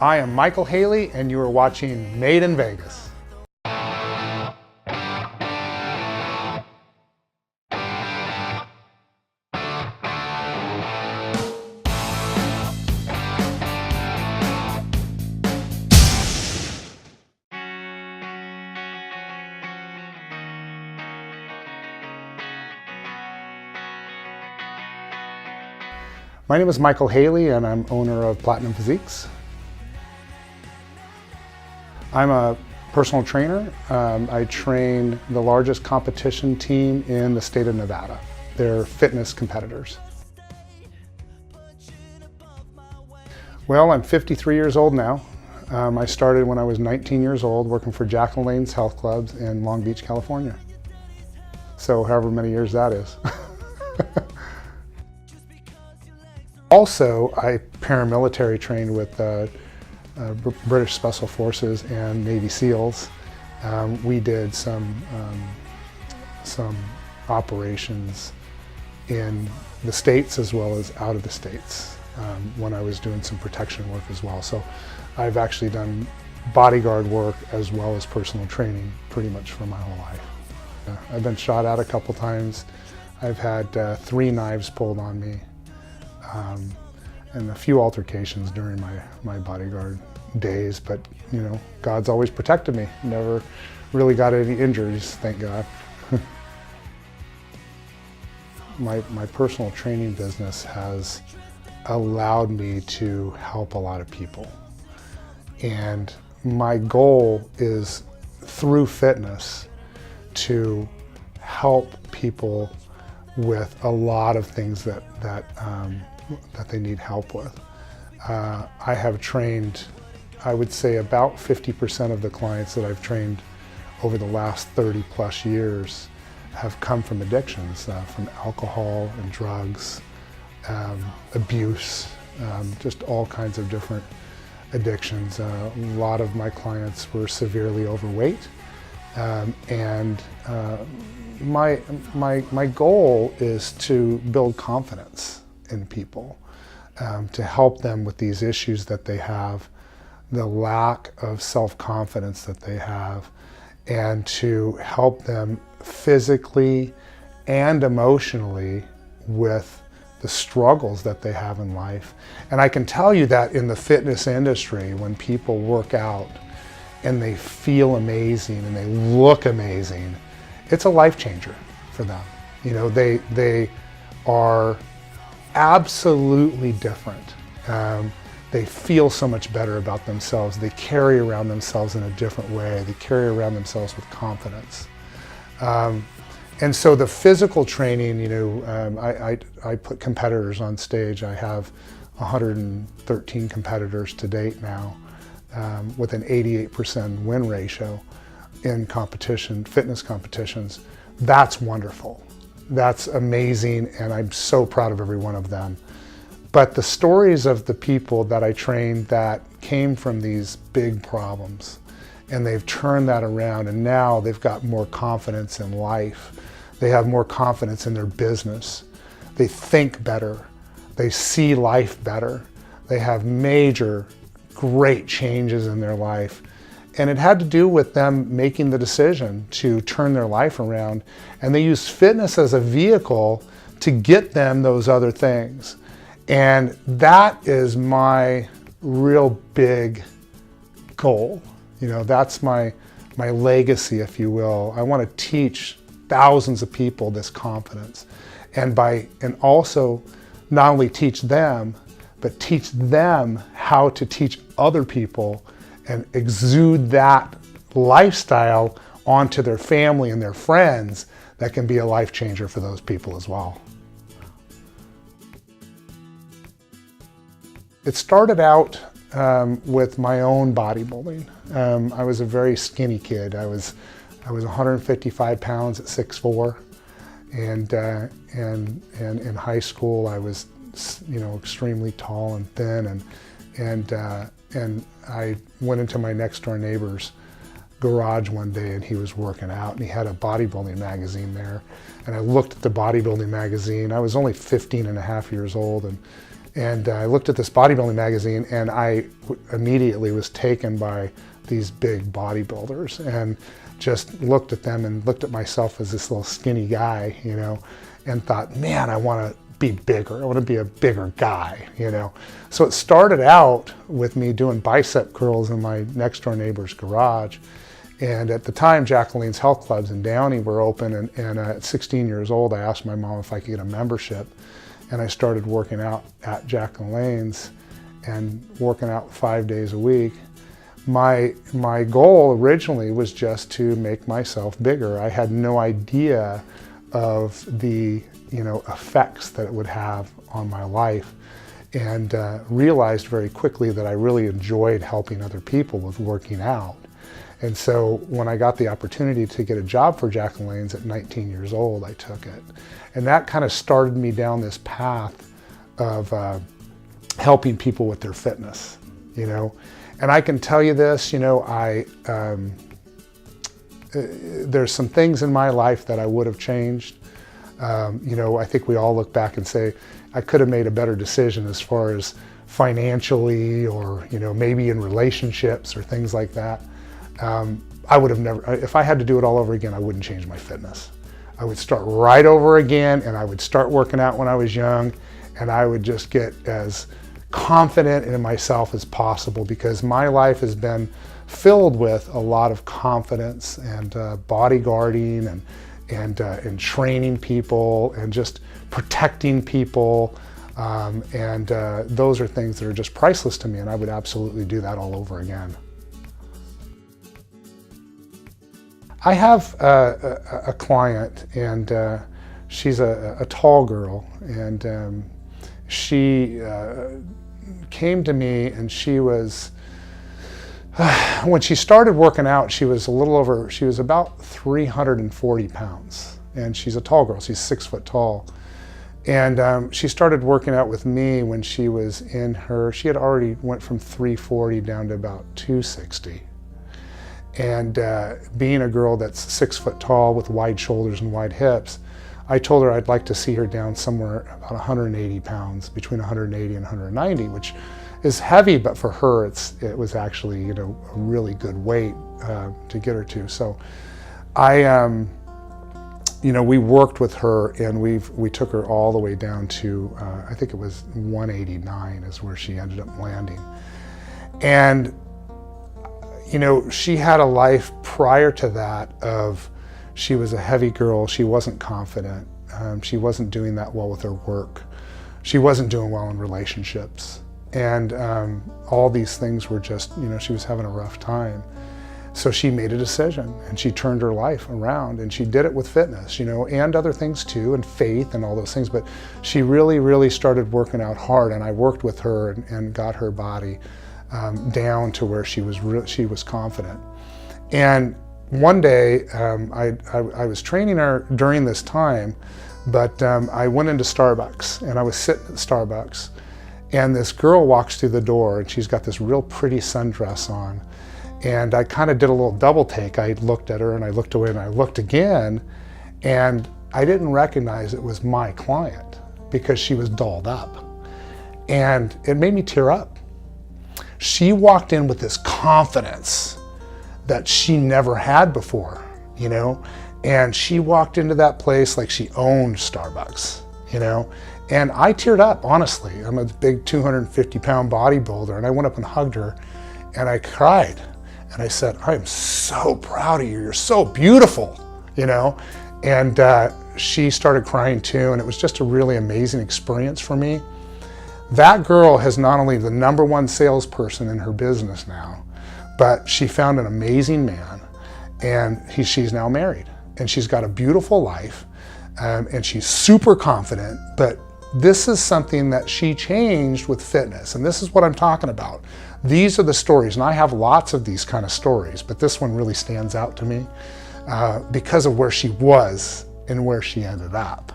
I am Michael Healea, and you are watching Made in Vegas. My name is Michael Healea, and I'm owner of Platinum Physiques. I'm a personal trainer. I train the largest competition team in the state of Nevada. They're fitness competitors. Well, I'm 53 years old now. I started when I was 19 years old working for Jack and Lane's Health Clubs in Long Beach, California. So however many years that is. Also, I paramilitary trained with British Special Forces and Navy SEALs. We did some operations in the States as well as out of the States when I was doing some protection work as well. So I've actually done bodyguard work as well as personal training pretty much for my whole life. I've been shot at a couple times. I've had 3 knives pulled on me. And a few altercations during my bodyguard days, but you know, God's always protected me. Never really got any injuries, thank God. My personal training business has allowed me to help a lot of people. And my goal is, through fitness, to help people with a lot of things that they need help with. I have trained, I would say about 50% of the clients that I've trained over the last 30 plus years have come from addictions, from alcohol and drugs, abuse, just all kinds of different addictions. A lot of my clients were severely overweight, and my goal is to build confidence in people, to help them with these issues that they have, the lack of self-confidence that they have, and to help them physically and emotionally with the struggles that they have in life. And I can tell you that in the fitness industry, when people work out and they feel amazing and they look amazing, it's a life changer for them. You know, they are absolutely different. They feel so much better about themselves. They carry around themselves in a different way. They carry around themselves with confidence. And so the physical training, you know, I put competitors on stage. I have 113 competitors to date now, with an 88% win ratio in competition, fitness competitions. That's wonderful. That's amazing, and I'm so proud of every one of them. But the stories of the people that I trained that came from these big problems, and they've turned that around, and now they've got more confidence in life. They have more confidence in their business. They think better. They see life better. They have major, great changes in their life. And it had to do with them making the decision to turn their life around. And they used fitness as a vehicle to get them those other things. And that is my real big goal. You know, that's my legacy, if you will. I want to teach thousands of people this confidence. And also not only teach them, but teach them how to teach other people and exude that lifestyle onto their family and their friends. That can be a life changer for those people as well. It started out with my own bodybuilding. I was a very skinny kid. I was 155 pounds at 6'4", and in high school I was, you know, extremely tall and thin, and I went into my next door neighbor's garage one day, and he was working out, and he had a bodybuilding magazine there, and I looked at the bodybuilding magazine. I was only 15 and a half years old, And I looked at this bodybuilding magazine, and I immediately was taken by these big bodybuilders, and just looked at them and looked at myself as this little skinny guy, you know, and thought, man, I want to be bigger. I want to be a bigger guy, you know. So it started out with me doing bicep curls in my next door neighbor's garage. And at the time, Jacqueline's Health Clubs in Downey were open, and at 16 years old, I asked my mom if I could get a membership. And I started working out at Jacqueline's and working out 5 days a week. My goal originally was just to make myself bigger. I had no idea of the effects that it would have on my life, and realized very quickly that I really enjoyed helping other people with working out. And so when I got the opportunity to get a job for Jacqueline's at 19 years old, I took it. And that kind of started me down this path of helping people with their fitness, you know. And I can tell you this, you know, there's some things in my life that I would have changed. You know, I think we all look back and say, I could have made a better decision as far as financially, or, you know, maybe in relationships or things like that. I would have never, if I had to do it all over again, I wouldn't change my fitness. I would start right over again, and I would start working out when I was young, and I would just get as confident in myself as possible, because my life has been filled with a lot of confidence and bodyguarding and training people and just protecting people. And those are things that are just priceless to me, and I would absolutely do that all over again. I have a client, and she's a tall girl, and she came to me, and she was, when she started working out, she was about 340 pounds, and she's a tall girl, she's 6 foot tall. And she started working out with me when she was she had already went from 340 down to about 260. And being a girl that's 6 foot tall with wide shoulders and wide hips, I told her I'd like to see her down somewhere about 180 pounds, between 180 and 190, which is heavy, but for her it was actually, you know, a really good weight to get her to. So you know, we worked with her, and we took her all the way down to I think it was 189 is where she ended up landing. And you know, she had a life prior to that of, she was a heavy girl, she wasn't confident, she wasn't doing that well with her work, she wasn't doing well in relationships, and all these things were just, you know, she was having a rough time. So she made a decision, and she turned her life around, and she did it with fitness, you know, and other things too, and faith and all those things, but she really, really started working out hard, and I worked with her and got her body down to where she was confident. And one day, I was training her during this time, but I went into Starbucks, and I was sitting at Starbucks, and this girl walks through the door, and she's got this real pretty sundress on, and I kind of did a little double take. I looked at her, and I looked away, and I looked again, and I didn't recognize it was my client because she was dolled up, and it made me tear up. She walked in with this confidence that she never had before, you know, and she walked into that place like she owned Starbucks, you know, and I teared up, honestly. I'm a big 250-pound bodybuilder, and I went up and hugged her, and I cried, and I said, I am so proud of you, you're so beautiful, you know, and she started crying too, and it was just a really amazing experience for me. That girl is not only the #1 salesperson in her business now, but she found an amazing man, and she's now married, and she's got a beautiful life, and she's super confident. But this is something that she changed with fitness, and this is what I'm talking about. These are the stories, and I have lots of these kind of stories, but this one really stands out to me because of where she was and where she ended up.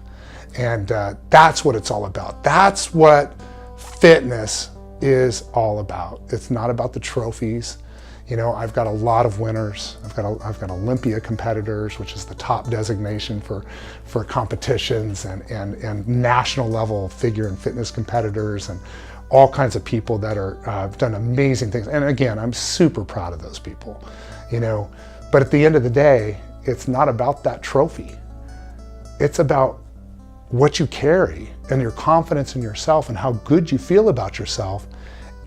And that's what it's all about. That's what fitness is all about. It's not about the trophies. I've got a lot of winners. I've got Olympia competitors, which is the top designation for competitions, and national level figure and fitness competitors, and all kinds of people that have done amazing things. And again, I'm super proud of those people, But at the end of the day, it's not about that trophy. It's about what you carry and your confidence in yourself and how good you feel about yourself,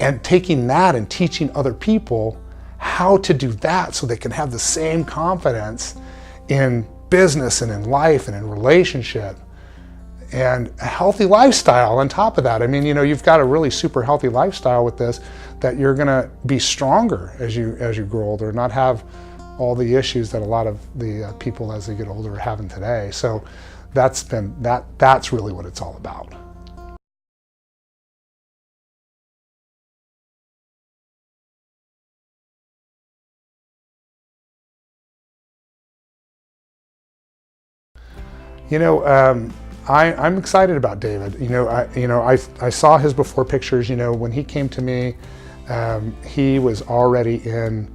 and taking that and teaching other people how to do that so they can have the same confidence in business and in life and in relationship, and a healthy lifestyle on top of that. I mean, you've got a really super healthy lifestyle with this, that you're gonna be stronger as you grow older, not have all the issues that a lot of the people as they get older are having today. So that's really what it's all about. I'm excited about David. I saw his before pictures. When he came to me, he was already in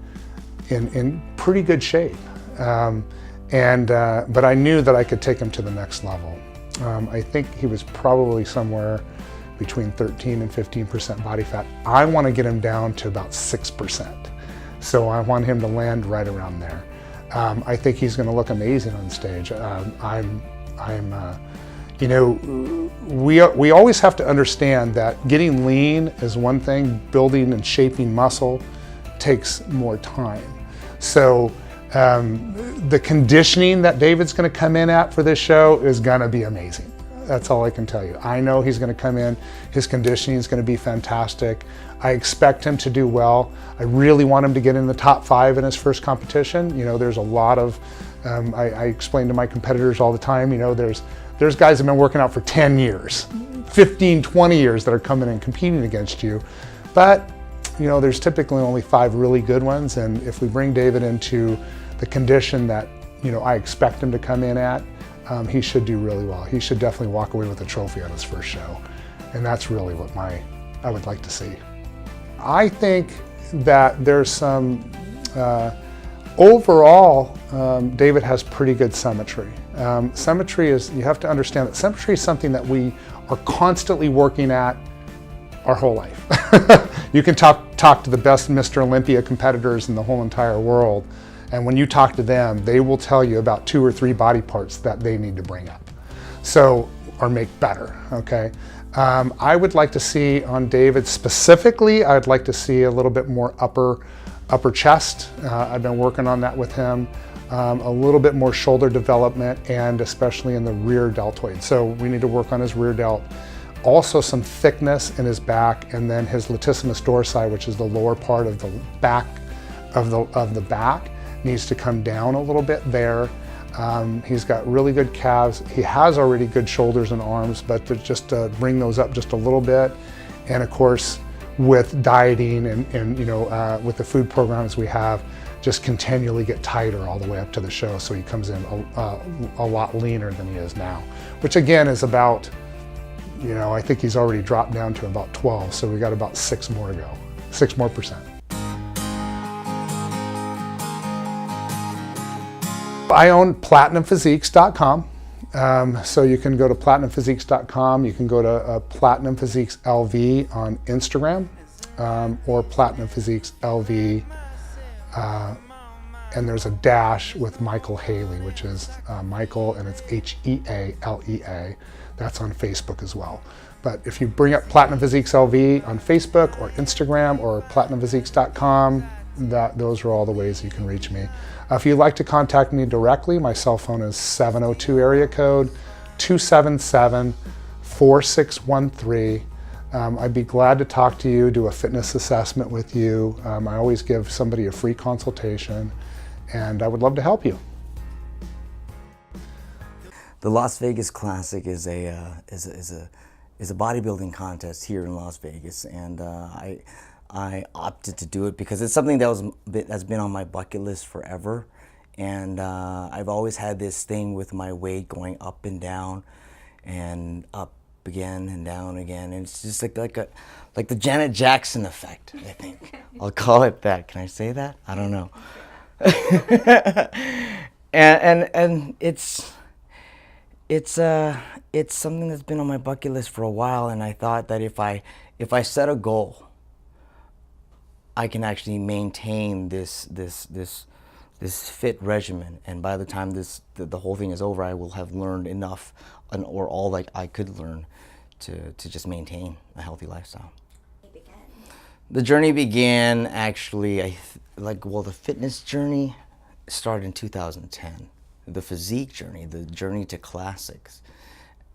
pretty good shape, but I knew that I could take him to the next level. I think he was probably somewhere between 13 and 15% body fat. I want to get him down to about 6%. So I want him to land right around there. I think he's going to look amazing on stage. We always have to understand that getting lean is one thing, building and shaping muscle takes more time. So the conditioning that David's going to come in at for this show is going to be amazing. That's all I can tell you. I know he's going to come in, his conditioning is going to be fantastic. I expect him to do well. I really want him to get in the top 5 in his first competition. There's a lot of, I explain to my competitors all the time, there's guys that have been working out for 10 years, 15, 20 years that are coming and competing against you. But, there's typically only 5 really good ones. And if we bring David into the condition that, I expect him to come in at, he should do really well. He should definitely walk away with a trophy on his first show. And that's really what I would like to see. I think that there's some, overall, David has pretty good symmetry. Symmetry is, you have to understand that symmetry is something that we are constantly working at our whole life. You can talk to the best Mr. Olympia competitors in the whole entire world, and when you talk to them, they will tell you about 2 or 3 body parts that they need to bring up, or make better, okay? I would like to see on David specifically, I'd like to see a little bit more upper chest. I've been working on that with him. A little bit more shoulder development, and especially in the rear deltoid. So we need to work on his rear delt. Also some thickness in his back, and then his latissimus dorsi, which is the lower part of the back of the back, needs to come down a little bit there. He's got really good calves. He has already good shoulders and arms, but just to bring those up just a little bit. And of course, with dieting and with the food programs we have, just continually get tighter all the way up to the show, so he comes in a lot leaner than he is now, which again is about, I think he's already dropped down to about 12, so we got about 6 more to go, 6 more percent. I own PlatinumPhysiques.com, so you can go to PlatinumPhysiques.com. You can go to Platinum Physiques LV on Instagram, or Platinum Physiques LV, and there's a dash with Michael Healea, which is Michael, and it's Healea. That's on Facebook as well. But if you bring up Platinum Physiques LV on Facebook or Instagram or PlatinumPhysiques.com, those are all the ways you can reach me. If you'd like to contact me directly, my cell phone is 702 area code 277-4613. I'd be glad to talk to you, do a fitness assessment with you. I always give somebody a free consultation, and I would love to help you. The Las Vegas Classic is a bodybuilding contest here in Las Vegas, and I opted to do it because it's something that's been on my bucket list forever, and I've always had this thing with my weight going up and down, and up up again and down again, and it's just like the Janet Jackson effect, I think. I'll call it that. Can I say that? I don't know. and it's something that's been on my bucket list for a while, and I thought that if I set a goal, I can actually maintain this fit regimen, and by the time the whole thing is over, I will have learned enough, or all like I could learn, to just maintain a healthy lifestyle. The journey began actually, the fitness journey started in 2010. The physique journey, the journey to classics,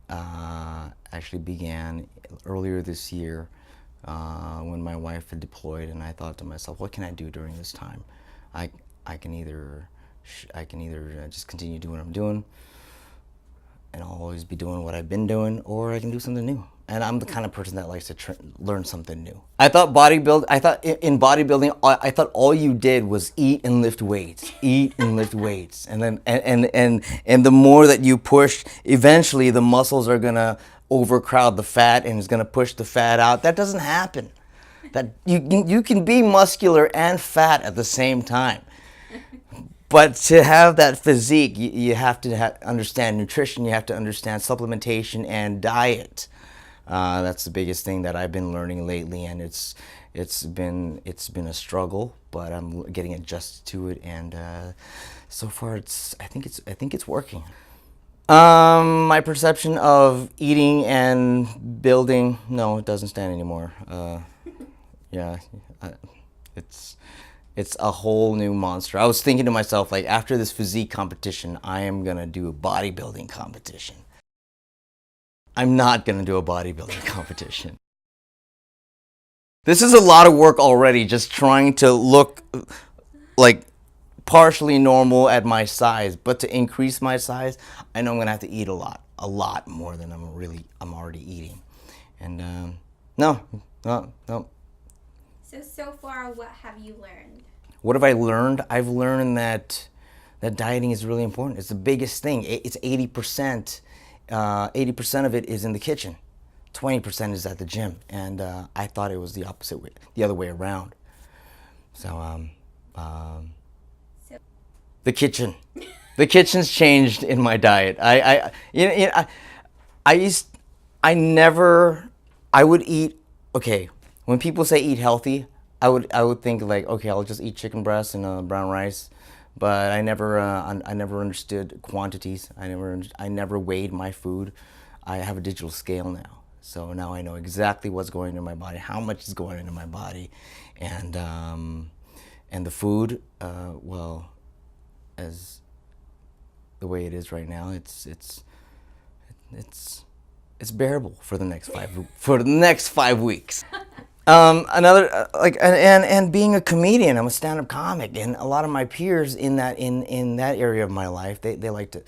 actually began earlier this year when my wife had deployed, and I thought to myself, what can I do during this time? I can either just continue doing what I'm doing, and I'll always be doing what I've been doing, or I can do something new. And I'm the kind of person that likes to learn something new. I thought in bodybuilding, I thought all you did was eat and lift weights, and then and the more that you push, eventually the muscles are gonna overcrowd the fat and it's gonna push the fat out. That doesn't happen. That you can be muscular and fat at the same time. But to have that physique, you have to understand nutrition, you have to understand supplementation and diet. That's the biggest thing that I've been learning lately, and it's been a struggle, but I'm getting adjusted to it, and so far I think it's working. My perception of eating and building, no, it doesn't stand anymore. It's a whole new monster. I was thinking to myself, like, after this physique competition, I am gonna do a bodybuilding competition. I'm not gonna do a bodybuilding competition. This is a lot of work already, just trying to look like partially normal at my size. But to increase my size, I know I'm gonna have to eat a lot more than I'm already eating. And no. So far, what have you learned? What have I learned? I've learned that dieting is really important. It's the biggest thing. It's 80%. 80% of it is in the kitchen. 20% is at the gym. And I thought it was the opposite way, the other way around. So the kitchen. The kitchen's changed in my diet. I would eat, okay, when people say eat healthy, I would think like, okay, I'll just eat chicken breast and brown rice, but I never understood quantities. I never weighed my food. I have a digital scale now, so now I know exactly what's going into my body, how much is going into my body, and the food, well, as the way it is right now, it's bearable for the next 5 weeks. And being a comedian, I'm a stand-up comic, and a lot of my peers in that area of my life, they like to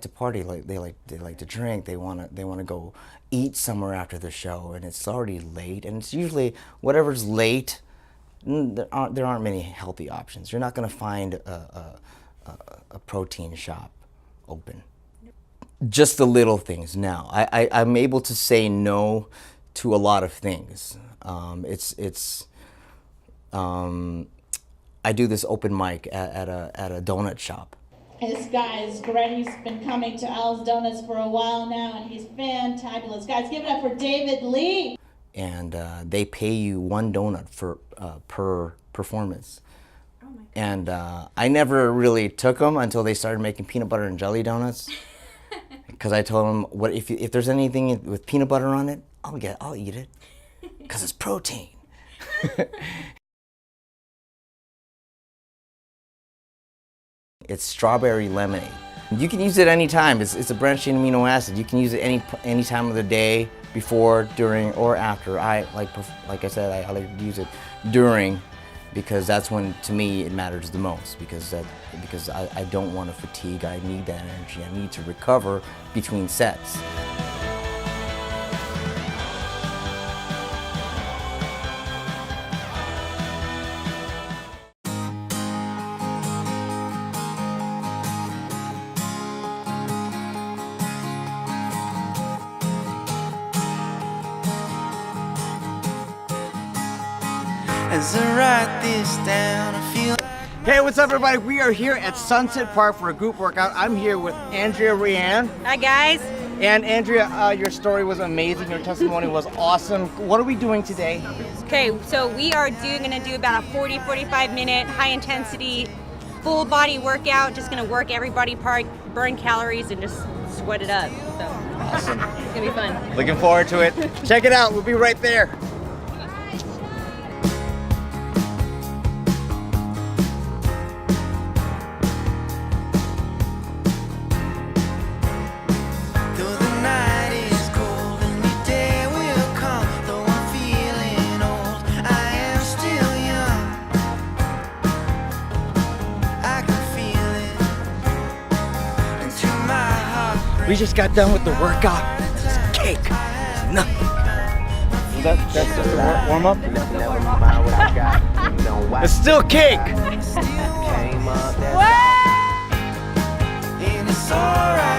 party, they like to drink, they want to go eat somewhere after the show, and it's already late, and it's usually whatever's late. There aren't many healthy options. You're not going to find a protein shop open. Just the little things now. I'm able to say no to a lot of things. I do this open mic at a donut shop. This guy is great. He's been coming to Al's Donuts for a while now, and he's fantabulous. Guys, give it up for David Lee. And they pay you one donut per performance. Oh my God. And I never really took them until they started making peanut butter and jelly donuts. Because I told them, what if there's anything with peanut butter on it, I'll eat it. Because it's protein. It's strawberry lemonade. You can use it anytime. It's a branched chain amino acid. You can use it any time of the day, before, during, or after. Like I said, I like to use it during, because that's when, to me, it matters the most. Because I don't want to fatigue. I need that energy. I need to recover between sets. as I write this down, I feel. Hey, what's up, everybody? We are here at Sunset Park for a group workout. I'm here with Andrea Rianne. Hi, guys. And Andrea, your story was amazing. Your testimony was awesome. What are we doing today? Okay, so we are going to do about a 40-45 minute high intensity full body workout. Just going to work every body part, burn calories, and just sweat it up. So Awesome. it's going to be fun. Looking forward to it. Check it out. We'll be right there. Though the night is cold and the day will come, though I'm feeling old, I am still young. I can feel it into my heart. We just got done with the workout. It's cake. It's nothing. That's just a warm up? It's still cake. And it's alright.